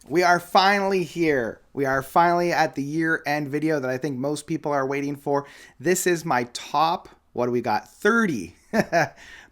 We are finally here. We are finally at the year-end video that I think most people are waiting for. This is my top, what do we got, 30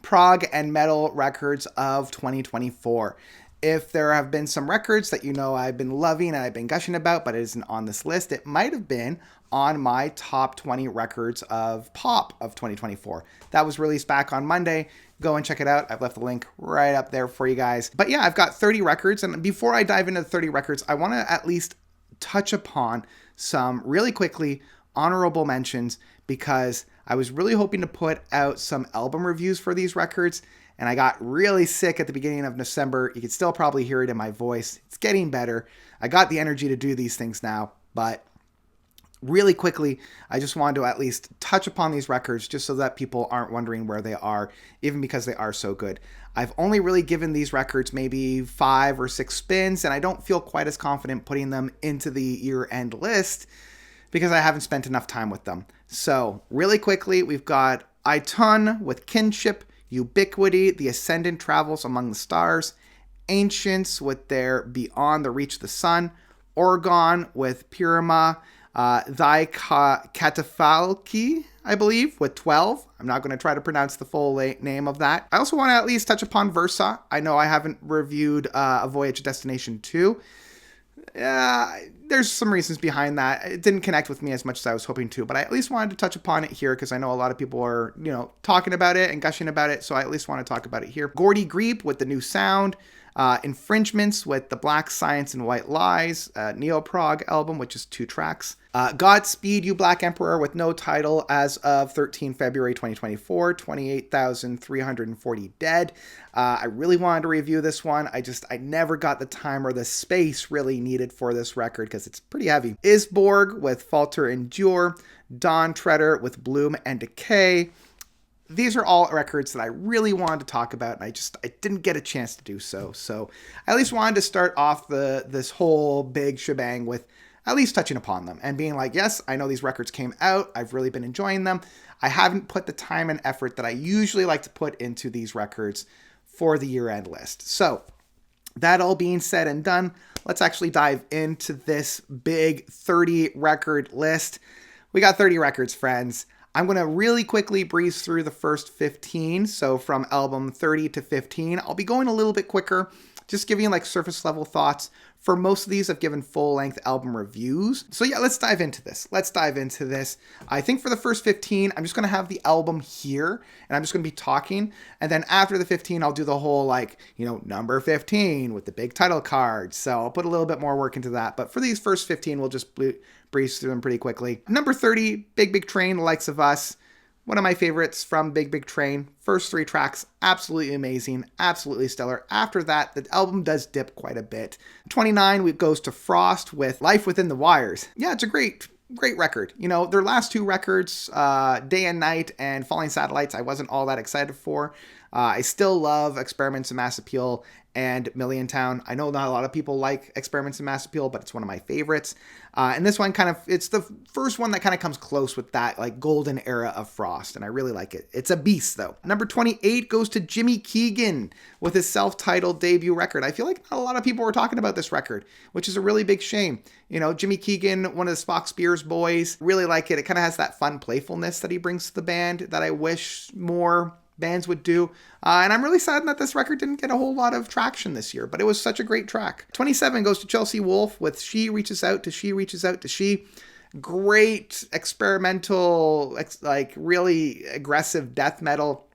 prog and metal records of 2024. If there have been some records that you know I've been loving and I've been gushing about, but it isn't on this list, it might have been on my top 20 records of pop of 2024. That was released back on Monday. Go and check it out. I've left the link right up there for you guys. But yeah, I've got 30 records. And before I dive into the 30 records, I want to at least touch upon some really quickly honorable mentions because I was really hoping to put out some album reviews for these records. And I got really sick at the beginning of December. You can still probably hear it in my voice. It's getting better. I got the energy to do these things now, but really quickly, I just wanted to at least touch upon these records just so that people aren't wondering where they are, even because they are so good. I've only really given these records maybe 5 or 6 spins, and I don't feel quite as confident putting them into the year-end list because I haven't spent enough time with them. So really quickly, we've got Iton with Kinship, Ubiquity, The Ascendant Travels Among the Stars, Ancients with their Beyond the Reach of the Sun, Orgon with Pyrama, Thy Catafalque, I believe, with 12. I'm not going to try to pronounce the full name of that. I also want to at least touch upon Versa. I know I haven't reviewed A Voyage to Destination 2. There's some reasons behind that. It didn't connect with me as much as I was hoping to, but I at least wanted to touch upon it here because I know a lot of people are, talking about it and gushing about it, so I at least want to talk about it here. Gordy G with the new sound. Infringements with the Black Science and White Lies, Neo-Prog album, which is 2 tracks. Godspeed You Black Emperor with no title as of 13 February 2024, 28,340 dead. I really wanted to review this one. I never got the time or the space really needed for this record because it's pretty heavy. Isborg with Falter Endure, Dawn Treader with Bloom and Decay. These are all records that I really wanted to talk about, and I didn't get a chance to do so. So I at least wanted to start off this whole big shebang with at least touching upon them and being like, yes, I know these records came out. I've really been enjoying them. I haven't put the time and effort that I usually like to put into these records for the year-end list. So that all being said and done, let's actually dive into this big 30 record list. We got 30 records, friends. I'm going to really quickly breeze through the first 15. So from album 30 to 15, I'll be going a little bit quicker, just giving like surface level thoughts. For most of these, I've given full length album reviews. So yeah, let's dive into this. I think for the first 15, I'm just going to have the album here and I'm just going to be talking. And then after the 15, I'll do the whole number 15 with the big title card. So I'll put a little bit more work into that. But for these first 15, we'll just breeze through them pretty quickly. Number 30, Big Big Train, The Likes of Us. One of my favorites from Big Big Train. First 3 tracks, absolutely amazing, absolutely stellar. After that, the album does dip quite a bit. 29, it goes to Frost with Life Within the Wires. Yeah, it's a great record. Their last 2 records, Day and Night and Falling Satellites, I wasn't all that excited for. I still love Experiments in Mass Appeal and Million Town. I know not a lot of people like Experiments in Mass Appeal, but it's one of my favorites. And this one it's the first one that kind of comes close with that like golden era of Frost, and I really like it. It's a beast though. Number 28 goes to Jimmy Keegan with his self-titled debut record. I feel like not a lot of people were talking about this record, which is a really big shame. Jimmy Keegan, one of the Spock Spears boys, really like it. It kind of has that fun playfulness that he brings to the band that I wish more bands would do. And I'm really sad that this record didn't get a whole lot of traction this year, but it was such a great track. 27 goes to Chelsea Wolfe with She Reaches Out to She Reaches Out to She. Great experimental, really aggressive death metal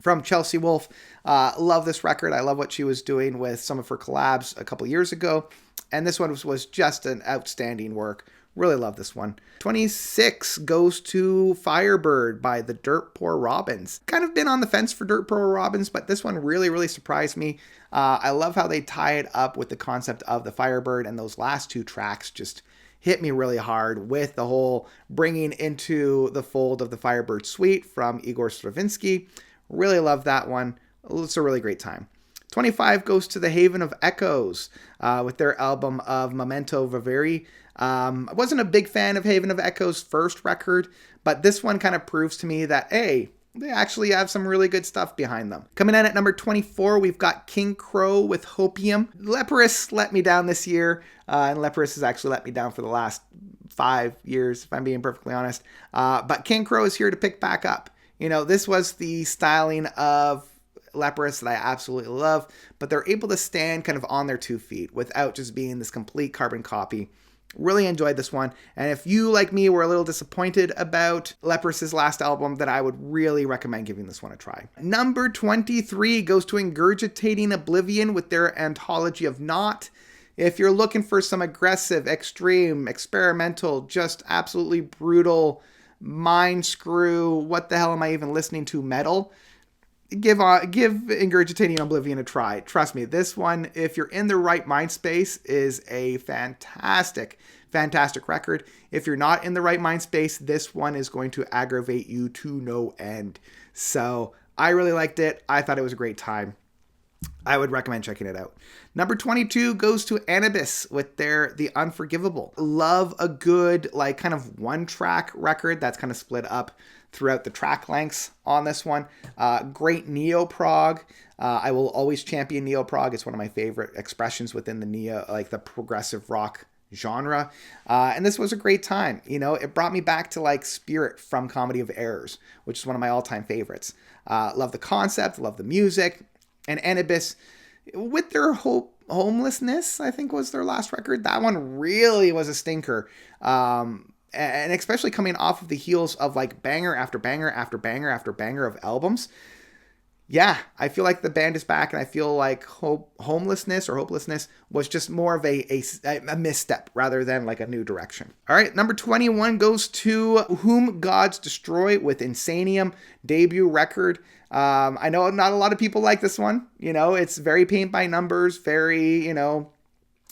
from Chelsea Wolfe. Love this record. I love what she was doing with some of her collabs a couple years ago. And this one was just an outstanding work. Really love this one. 26 goes to Firebird by the Dirt Poor Robins. Kind of been on the fence for Dirt Poor Robins, but this one really, really surprised me. I love how they tie it up with the concept of the Firebird, and those last 2 tracks just hit me really hard with the whole bringing into the fold of the Firebird suite from Igor Stravinsky. Really love that one. It's a really great time. 25 goes to the Haven of Echoes with their album of Memento Vivere. I wasn't a big fan of Haven of Echoes' first record, but this one kind of proves to me that, A, they actually have some really good stuff behind them. Coming in at number 24, we've got King Crow with Hopium. Leprous let me down this year, and Leprous has actually let me down for the last 5 years, if I'm being perfectly honest. But King Crow is here to pick back up. This was the styling of Leprous that I absolutely love, but they're able to stand kind of on their 2 feet without just being this complete carbon copy. Really enjoyed this one, and if you, like me, were a little disappointed about Leprous's last album, then I would really recommend giving this one a try. Number 23 goes to Ingurgitating Oblivion with their anthology of Not. If you're looking for some aggressive, extreme, experimental, just absolutely brutal, mind screw, what the hell am I even listening to metal, give Ingurgitating Oblivion a try. Trust me, this one, if you're in the right mind space, is a fantastic record. If you're not in the right mind space, this one is going to aggravate you to no end. So I really liked it. I thought it was a great time. I would recommend checking it out. Number 22 goes to Anubis with their The Unforgivable. Love a good, kind of 1-track record that's kind of split up throughout the track lengths on this one. Great neo-prog. I will always champion neo-prog. It's one of my favorite expressions within the the progressive rock genre. And this was a great time. It brought me back to Spirit from Comedy of Errors, which is one of my all-time favorites. Love the concept, love the music. And Anubis, with their Homelessness, I think was their last record. That one really was a stinker. And especially coming off of the heels of banger after banger after banger after banger of albums. Yeah, I feel like the band is back, and I feel like Hopelessness was just more of a misstep rather than a new direction. All right, number 21 goes to Whom Gods Destroy with Insanium, debut record. I know not a lot of people like this one. It's very paint by numbers, very,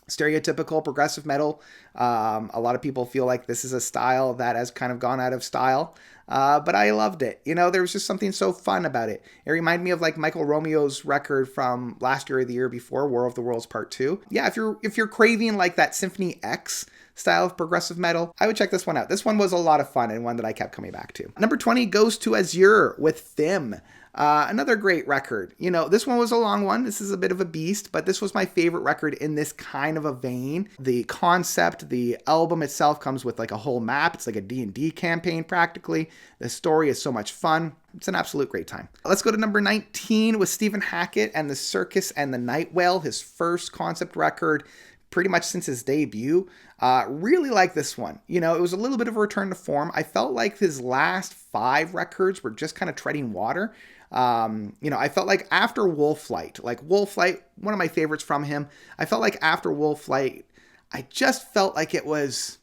stereotypical progressive metal. A lot of people feel like this is a style that has kind of gone out of style. But I loved it. There was just something so fun about it. It reminded me of Michael Romeo's record from last year or the year before, War of the Worlds Part 2. Yeah, if you're craving that Symphony X style of progressive metal, I would check this one out. This one was a lot of fun and one that I kept coming back to. Number 20 goes to Azure with Thim. Another great record. This one was a long one. This is a bit of a beast, but this was my favorite record in this kind of a vein. The concept, the album itself comes with a whole map. It's like a D&D campaign practically. The story is so much fun. It's an absolute great time. Let's go to number 19 with Stephen Hackett and the Circus and the Night Whale, his first concept record pretty much since his debut. Really like this one. It was a little bit of a return to form. I felt like his last 5 records were just kind of treading water. I felt like after Wolflight, one of my favorites from him, I felt like after Wolflight, I just felt like it was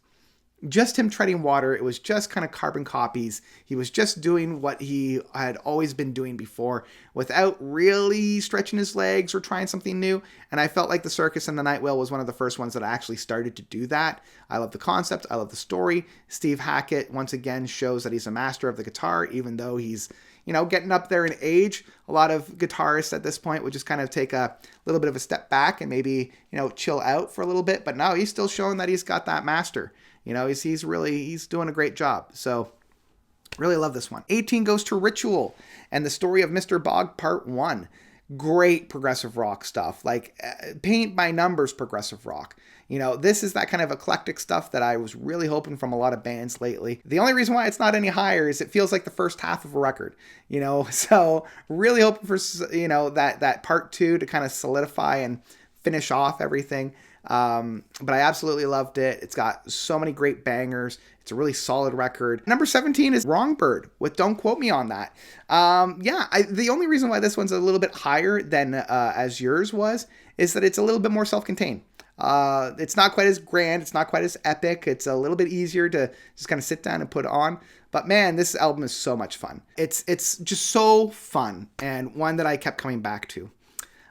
just him treading water. It was just kind of carbon copies. He was just doing what he had always been doing before without really stretching his legs or trying something new. And I felt like the Circus and the Night Whale was one of the first ones that I actually started to do that. I love the concept. I love the story. Steve Hackett, once again, shows that he's a master of the guitar, even though he's getting up there in age. A lot of guitarists at this point would just kind of take a little bit of a step back and maybe, chill out for a little bit. But no, he's still showing that he's got that master. He's doing a great job. So really love this one. 18 goes to Ritual and the Story of Mr. Bog Part 1. Great progressive rock stuff, paint by numbers progressive rock. This is that kind of eclectic stuff that I was really hoping from a lot of bands lately. The only reason why it's not any higher is it feels like the first half of a record, so really hoping for, that part 2 to kind of solidify and finish off everything. But I absolutely loved it. It's got so many great bangers. It's a really solid record. Number 17 is Wrongbird with Don't Quote Me on That. The only reason why this one's a little bit higher than as yours was is that it's a little bit more self-contained. It's not quite as grand. It's not quite as epic. It's a little bit easier to just kind of sit down and put on. But man, this album is so much fun. It's just so fun and one that I kept coming back to.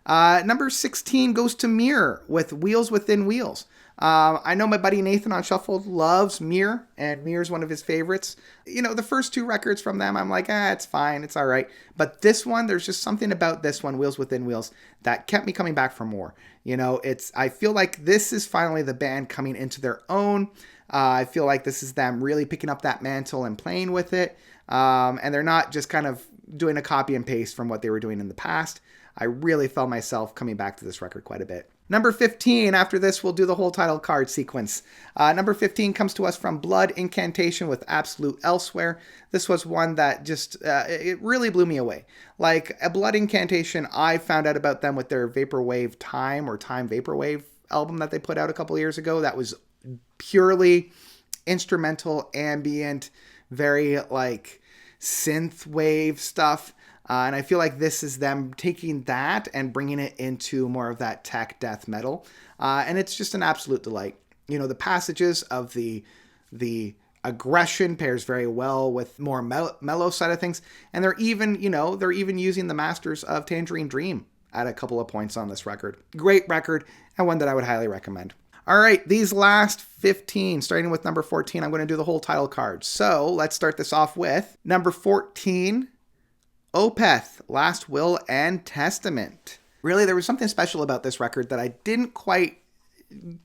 Number 16 goes to Mirr with Wheels Within Wheels. I know my buddy Nathan on Shuffled loves Mirr, and Mirr's one of his favorites. The first 2 records from them, I'm like, it's fine, it's all right. But this one, there's just something about this one, Wheels Within Wheels, that kept me coming back for more. I feel like this is finally the band coming into their own. I feel like this is them really picking up that mantle and playing with it. And they're not just kind of doing a copy and paste from what they were doing in the past. I really felt myself coming back to this record quite a bit. Number 15, after this, we'll do the whole title card sequence. Number 15 comes to us from Blood Incantation with Absolute Elsewhere. This was one that just, it really blew me away. Like, a Blood Incantation, I found out about them with their Vaporwave Time or Time Vaporwave album that they put out a couple years ago. That was purely instrumental, ambient, very, like, synth wave stuff. And I feel like this is them taking that and bringing it into more of that tech death metal. And it's just an absolute delight. You know, the passages of the aggression pairs very well with more mellow side of things. And they're even using the masters of Tangerine Dream at a couple of points on this record. Great record, and one that I would highly recommend. All right, these last 15, starting with number 14, I'm going to do the whole title card. So let's start this off with number 14, Opeth, Last Will and Testament. Really, there was something special about this record that I didn't quite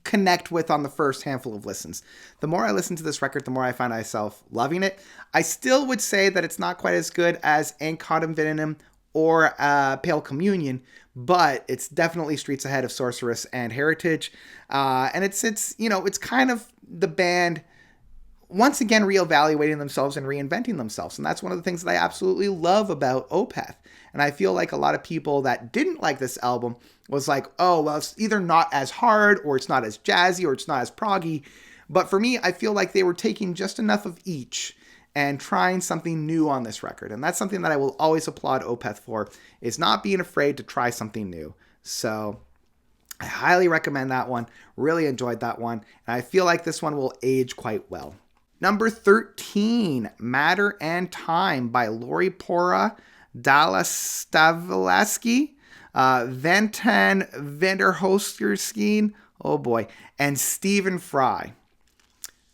connect with on the first handful of listens. The more I listened to this record, the more I found myself loving it. I still would say that it's not quite as good as Ancautum Venenum or Pale Communion, but it's definitely streets ahead of Sorceress and Heritage. And it's kind of the band once again reevaluating themselves and reinventing themselves. And that's one of the things that I absolutely love about Opeth. And I feel like a lot of people that didn't like this album was like, oh, well, it's either not as hard or it's not as jazzy or it's not as proggy. But for me, I feel like they were taking just enough of each and trying something new on this record. And that's something that I will always applaud Opeth for, is not being afraid to try something new. So I highly recommend that one. Really enjoyed that one. And I feel like this one will age quite well. Number 13, Matter and Time by Lori Pora, Dallas Stavleski, Ventan Vanderhosterskeen, oh boy, and Stephen Fry.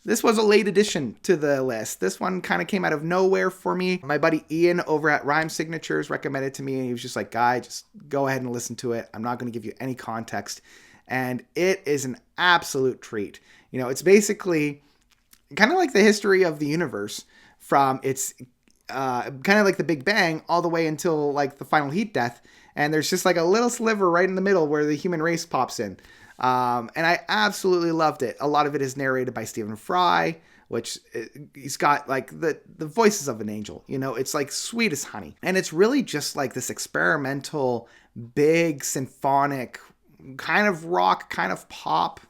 This was a late addition to the list. This one kind of came out of nowhere for me. My buddy Ian over at Rhyme Signatures recommended it to me, and he was just like, Guy, just go ahead and listen to it. I'm not going to give you any context. And it is an absolute treat. You know, it's basically kind of like the history of the universe from its kind of like the Big Bang all the way until like the final heat death. And there's just like a little sliver right in the middle where the human race pops in. And I absolutely loved it. A lot of it is narrated by Stephen Fry, which he's got like the voices of an angel. You know, it's like sweet as honey. And it's really just like this experimental, big, symphonic, kind of rock, kind of pop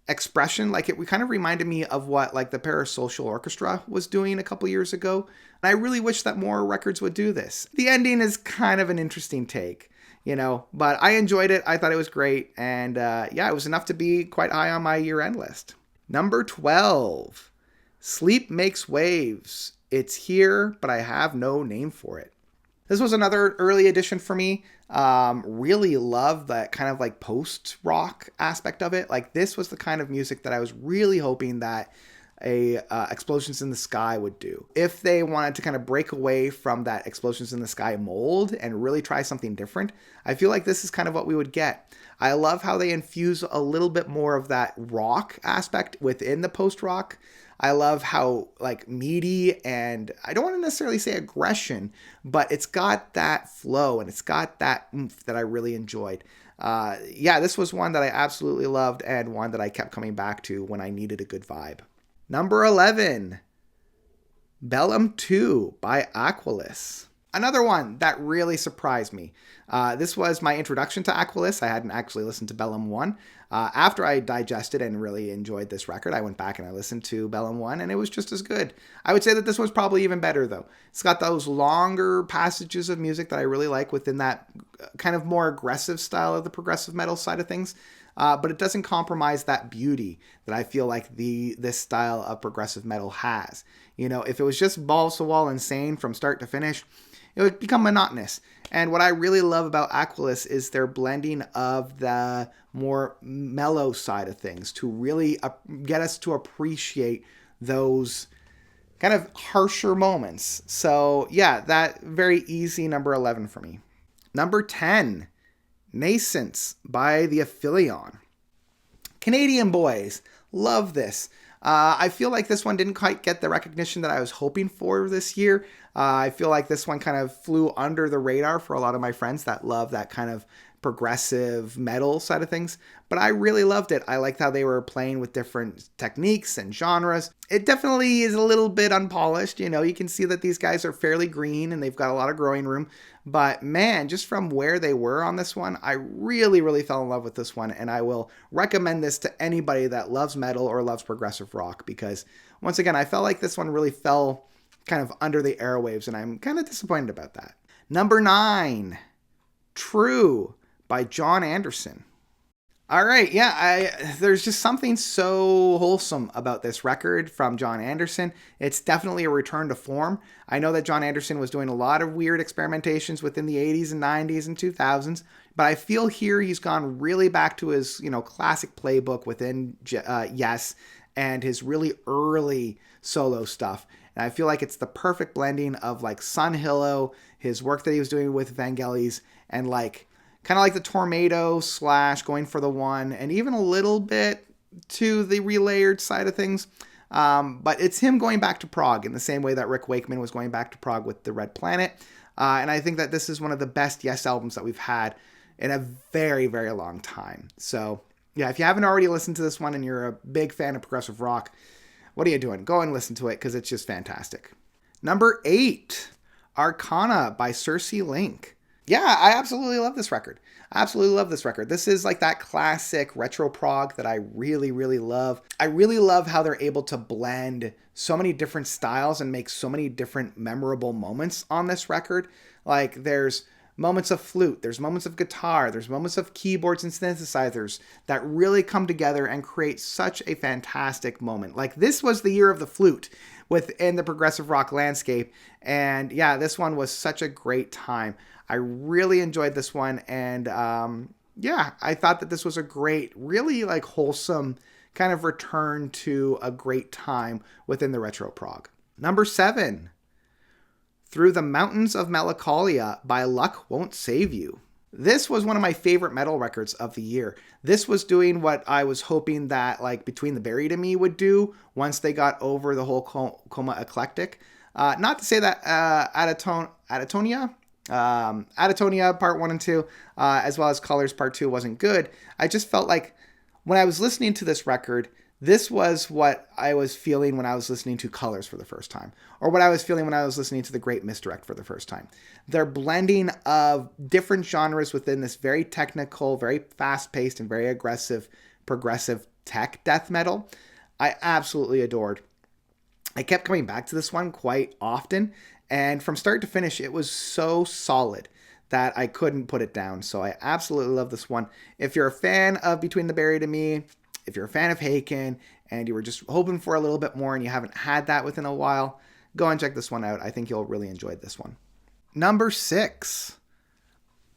expression. Like it kind of reminded me of what like the Parasocial Orchestra was doing a couple years ago. And I really wish that more records would do this. The ending is kind of an interesting take, you know, but I enjoyed it. I thought it was great. And it was enough to be quite high on my year-end list. Number 12, Sleep Makes Waves. It's here, but I have no name for it. This was another early edition for me. Really loved that kind of like post-rock aspect of it. Like this was the kind of music that I was really hoping that Explosions in the Sky would do. If they wanted to kind of break away from that Explosions in the Sky mold and really try something different, I feel like this is kind of what we would get. I love how they infuse a little bit more of that rock aspect within the post-rock. I love how like meaty, and I don't want to necessarily say aggression, but it's got that flow and it's got that oomph that I really enjoyed. This was one that I absolutely loved and one that I kept coming back to when I needed a good vibe. Number 11, Bellum II by Aquilus. Another one that really surprised me. This was my introduction to Aquilus. I hadn't actually listened to Bellum 1. After I digested and really enjoyed this record, I went back and I listened to Bellum 1, and it was just as good. I would say that this was probably even better, though. It's got those longer passages of music that I really like within that kind of more aggressive style of the progressive metal side of things. But it doesn't compromise that beauty that I feel like this style of progressive metal has. You know, if it was just balls to wall insane from start to finish, it would become monotonous. And what I really love about Aquilus is their blending of the more mellow side of things to really get us to appreciate those kind of harsher moments. So yeah, that very easy number 11 for me. Number 10, Nascence by Theaffilion. Canadian boys, love this. I feel like this one didn't quite get the recognition that I was hoping for this year. I feel like this one kind of flew under the radar for a lot of my friends that love that kind of progressive metal side of things, but I really loved it. I liked how they were playing with different techniques and genres. It definitely is a little bit unpolished. You can see that these guys are fairly green and they've got a lot of growing room, but man, just from where they were on this one, I really, really fell in love with this one, and I will recommend this to anybody that loves metal or loves progressive rock, because once again, I felt like this one really fell kind of under the airwaves, and I'm kind of disappointed about that. Number 9, True by John Anderson. All right, there's just something so wholesome about this record from John Anderson. It's definitely a return to form. I know that John Anderson was doing a lot of weird experimentations within the 80s and 90s and 2000s, but I feel here he's gone really back to his, classic playbook within Yes, and his really early solo stuff. And I feel like it's the perfect blending of like Sun Hillo, his work that he was doing with Vangelis, and kind of like the Tornado / Going for the One, and even a little bit to the relayered side of things. But it's him going back to Prog in the same way that Rick Wakeman was going back to Prog with The Red Planet. And I think that this is one of the best Yes albums that we've had in a very, very long time. So yeah, if you haven't already listened to this one and you're a big fan of progressive rock, what are you doing? Go and listen to it, because it's just fantastic. Number 8, Arcana by Circe Link. Yeah, I absolutely love this record. This is like that classic retro prog that I really, really love. I really love how they're able to blend so many different styles and make so many different memorable moments on this record. Like there's moments of flute, there's moments of guitar, there's moments of keyboards and synthesizers that really come together and create such a fantastic moment. Like this was the year of the flute within the progressive rock landscape. And yeah, this one was such a great time. I really enjoyed this one, and I thought that this was a great, really like wholesome kind of return to a great time within the retro prog. Number 7, Through the Mountains of Melancholia by Luck Won't Save You. This was one of my favorite metal records of the year. This was doing what I was hoping that like Between the Buried and Me would do once they got over the whole Coma Eclectic. Not to say that Atatonia Part 1 and 2, as well as Colors Part 2 wasn't good. I just felt like when I was listening to this record, this was what I was feeling when I was listening to Colors for the first time, or what I was feeling when I was listening to The Great Misdirect for the first time. Their blending of different genres within this very technical, very fast-paced, and very aggressive, progressive tech death metal, I absolutely adored. I kept coming back to this one quite often, and from start to finish, it was so solid that I couldn't put it down. So I absolutely love this one. If you're a fan of Between the Buried and Me, if you're a fan of Hackett, and you were just hoping for a little bit more and you haven't had that within a while, go and check this one out. I think you'll really enjoy this one. Number 6,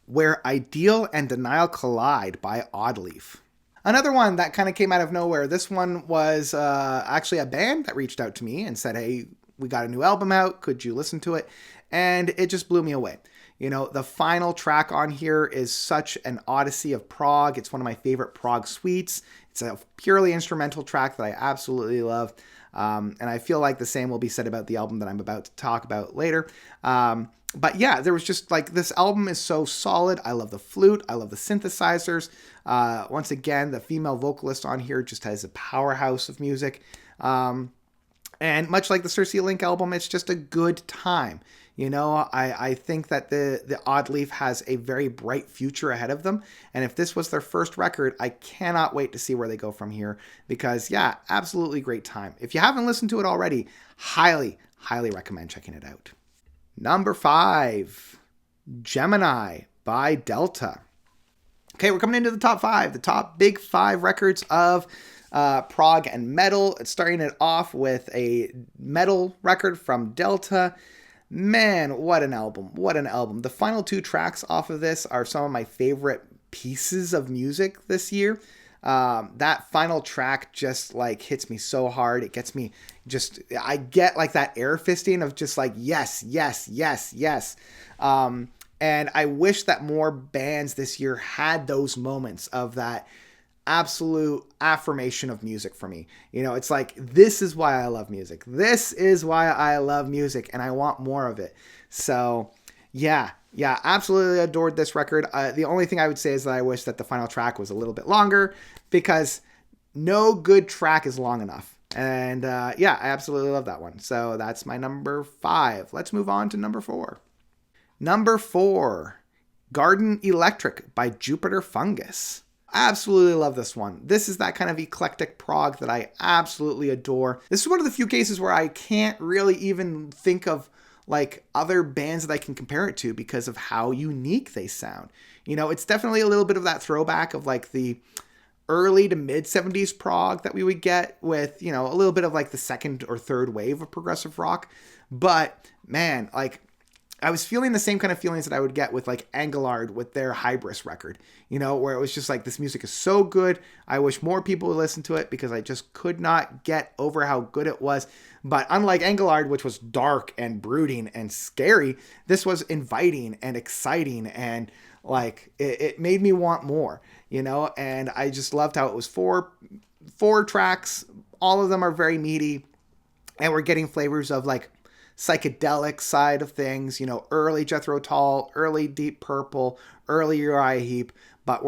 Where Ideal and Denial Collide by Oddleaf. Another one that kind of came out of nowhere. This one was actually a band that reached out to me and said, hey, we got a new album out. Could you listen to it? And it just blew me away. The final track on here is such an odyssey of prog. It's one of my favorite prog suites. It's a purely instrumental track that I absolutely love. And I feel like the same will be said about the album that I'm about to talk about later. But yeah, there was just like, this album is so solid. I love the flute. I love the synthesizers. Once again, the female vocalist on here just has a powerhouse of music. And much like the Circe Link album, it's just a good time. I think that the Oddleaf has a very bright future ahead of them. And if this was their first record, I cannot wait to see where they go from here. Because yeah, absolutely great time. If you haven't listened to it already, highly, highly recommend checking it out. Number 5, Gemini by Delta. Okay, we're coming into the top 5, the top big 5 records of prog and metal. It's starting it off with a metal record from Delta. Man, what an album. What an album. The final 2 tracks off of this are some of my favorite pieces of music this year. That final track just like hits me so hard. It gets me I get like that air fisting of just like, yes, yes, yes, yes. And I wish that more bands this year had those moments of that absolute affirmation of music for me. It's like, this is why I love music. This is why I love music, and I want more of it. So, yeah, absolutely adored this record. The only thing I would say is that I wish that the final track was a little bit longer, because no good track is long enough. And yeah, I absolutely love that one. So that's my number 5. Let's move on to number 4. Number 4, Garden Electric by Jupiter Fungus. Absolutely love this one. This is that kind of eclectic prog that I absolutely adore. This is one of the few cases where I can't really even think of like other bands that I can compare it to because of how unique they sound. It's definitely a little bit of that throwback of like the early to mid 70s prog that we would get with, a little bit of like the second or third wave of progressive rock. But man, like, I was feeling the same kind of feelings that I would get with like Engelhard with their Hybris record, where it was just like, this music is so good. I wish more people would listen to it, because I just could not get over how good it was. But unlike Engelhard, which was dark and brooding and scary, this was inviting and exciting, and like it made me want more, and I just loved how it was four tracks. All of them are very meaty, and we're getting flavors of like psychedelic side of things, early Jethro Tull, early Deep Purple, early Uriah Heep, but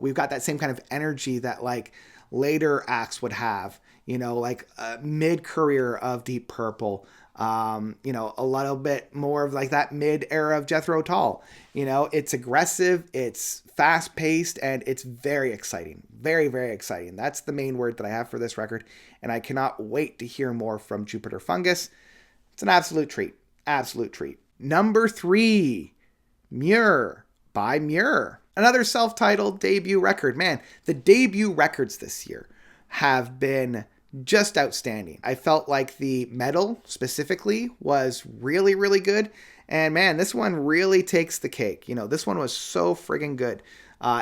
we've got that same kind of energy that like later acts would have, like mid-career of Deep Purple, a little bit more of like that mid-era of Jethro Tull. It's aggressive, it's fast-paced, and it's very exciting. Very, very exciting. That's the main word that I have for this record, and I cannot wait to hear more from Jupiter Fungus. It's an absolute treat. Absolute treat. Number 3, Mirr by Mirr. Another self-titled debut record. Man, the debut records this year have been just outstanding. I felt like the metal specifically was really, really good. And man, this one really takes the cake. This one was so friggin' good.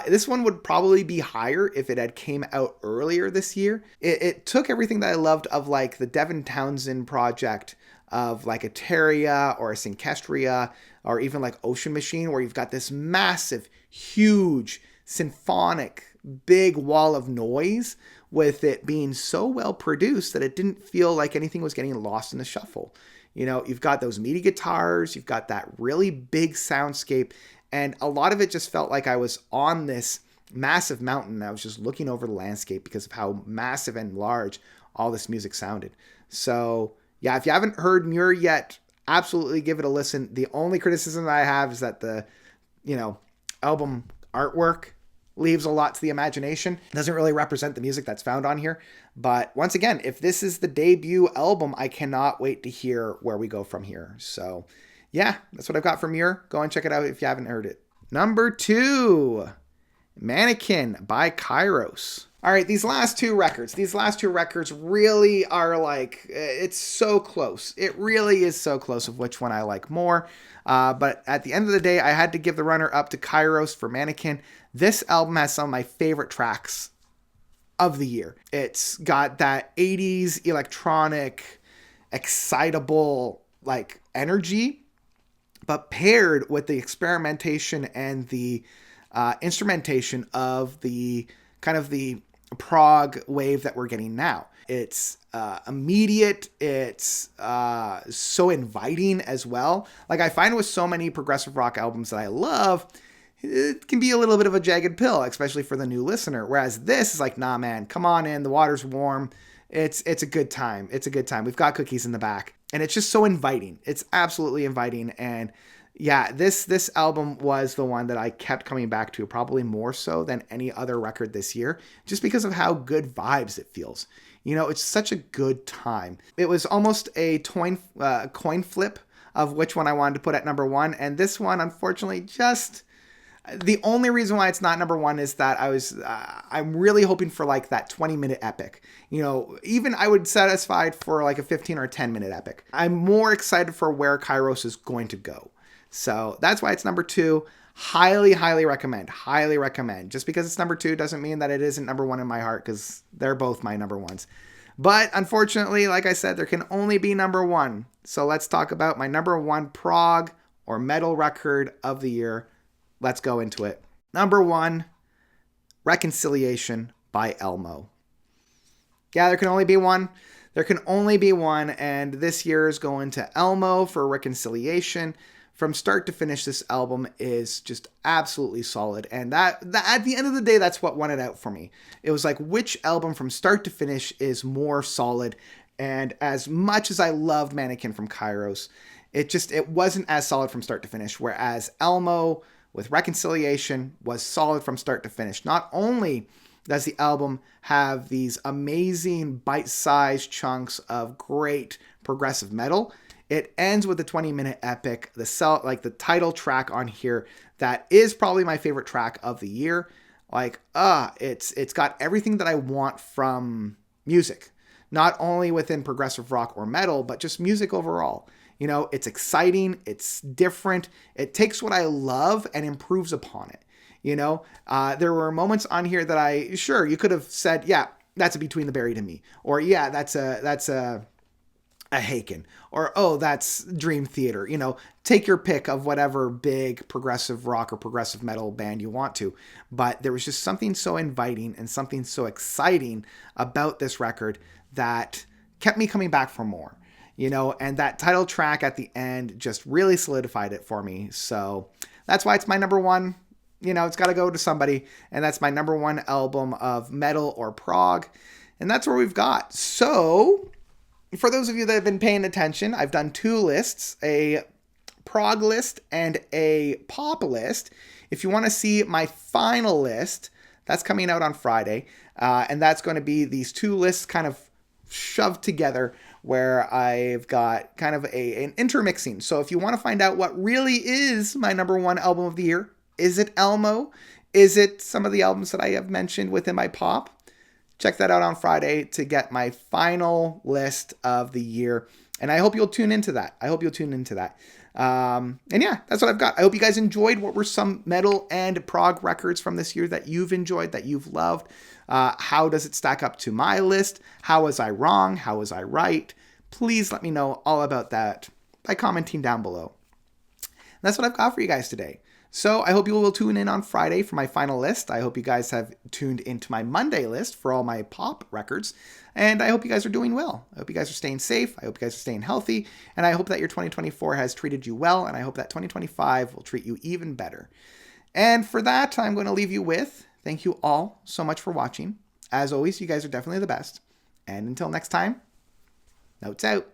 This one would probably be higher if it had came out earlier this year. It took everything that I loved of like the Devin Townsend project, of like a Terria or a Synkestria, or even like Ocean Machine, where you've got this massive, huge, symphonic, big wall of noise, with it being so well produced that it didn't feel like anything was getting lost in the shuffle. You've got those meaty guitars, you've got that really big soundscape, and a lot of it just felt like I was on this massive mountain. I was just looking over the landscape because of how massive and large all this music sounded. So yeah, if you haven't heard Mirr yet, absolutely give it a listen. The only criticism that I have is that the, album artwork leaves a lot to the imagination. It doesn't really represent the music that's found on here. But once again, if this is the debut album, I cannot wait to hear where we go from here. So yeah, that's what I've got from Mirr. Go and check it out if you haven't heard it. Number 2, Mannequin by Kairos. All right, these last two records really are like, it's so close. It really is so close of which one I like more. But at the end of the day, I had to give the runner up to Kairos for Mannequin. This album has some of my favorite tracks of the year. It's got that 80s electronic, excitable like energy, but paired with the experimentation and the instrumentation of the kind of the prog wave that we're getting now. It's immediate. It's so inviting as well. Like I find with so many progressive rock albums that I love, it can be a little bit of a jagged pill, especially for the new listener. Whereas this is like, nah, man, come on in. The water's warm. It's a good time. It's a good time. We've got cookies in the back, and it's just so inviting. It's absolutely inviting. And yeah, this album was the one that I kept coming back to, probably more so than any other record this year, just because of how good vibes it feels. It's such a good time. It was almost a coin flip of which one I wanted to put at number 1, and this one, unfortunately, just the only reason why it's not number 1 is that I'm really hoping for like that 20-minute epic. Even I would satisfied for like a 15 or 10-minute epic. I'm more excited for where Kairos is going to go. So that's why it's number 2. Highly, highly recommend. Highly recommend. Just because it's number 2 doesn't mean that it isn't number 1 in my heart, because they're both my number 1s. But unfortunately, like I said, there can only be number 1. So let's talk about my number 1 prog or metal record of the year. Let's go into it. Number 1, Reconciliation by Elmo. Yeah, there can only be one. There can only be one, and this year is going to Elmo for Reconciliation. From start to finish, this album is just absolutely solid, and that at the end of the day, that's what won it out for me. It was like, which album from start to finish is more solid? And as much as I loved Mannequin from Kairos, it wasn't as solid from start to finish, whereas Elmo with Reconciliation was solid from start to finish. Not only does the album have these amazing bite-sized chunks of great progressive metal, it ends with a 20-minute epic, the title track on here that is probably my favorite track of the year. It's got everything that I want from music, not only within progressive rock or metal, but just music overall. It's exciting, it's different, it takes what I love and improves upon it. There were moments on here that you could have said, yeah, that's a Between the Buried and Me, or yeah, that's a Hackett, or oh, that's Dream Theater. Take your pick of whatever big progressive rock or progressive metal band you want to. But there was just something so inviting and something so exciting about this record that kept me coming back for more. And that title track at the end just really solidified it for me. So that's why it's my number one. It's got to go to somebody, and that's my number one album of metal or prog, and that's where we've got. So, for those of you that have been paying attention, I've done two lists, a prog list and a pop list. If you want to see my final list, that's coming out on Friday, and that's going to be these two lists kind of shoved together, where I've got kind of an intermixing. So if you want to find out what really is my number one album of the year, is it Elmo? Is it some of the albums that I have mentioned within my pop? Check that out on Friday to get my final list of the year. And I hope you'll tune into that. And yeah, that's what I've got. I hope you guys enjoyed what were some metal and prog records from this year that you've enjoyed, that you've loved. How does it stack up to my list? How was I wrong? How was I right? Please let me know all about that by commenting down below. And that's what I've got for you guys today. So I hope you will tune in on Friday for my final list. I hope you guys have tuned into my Monday list for all my pop records. And I hope you guys are doing well. I hope you guys are staying safe. I hope you guys are staying healthy. And I hope that your 2024 has treated you well. And I hope that 2025 will treat you even better. And for that, I'm going to leave you with, thank you all so much for watching. As always, you guys are definitely the best. And until next time, notes out.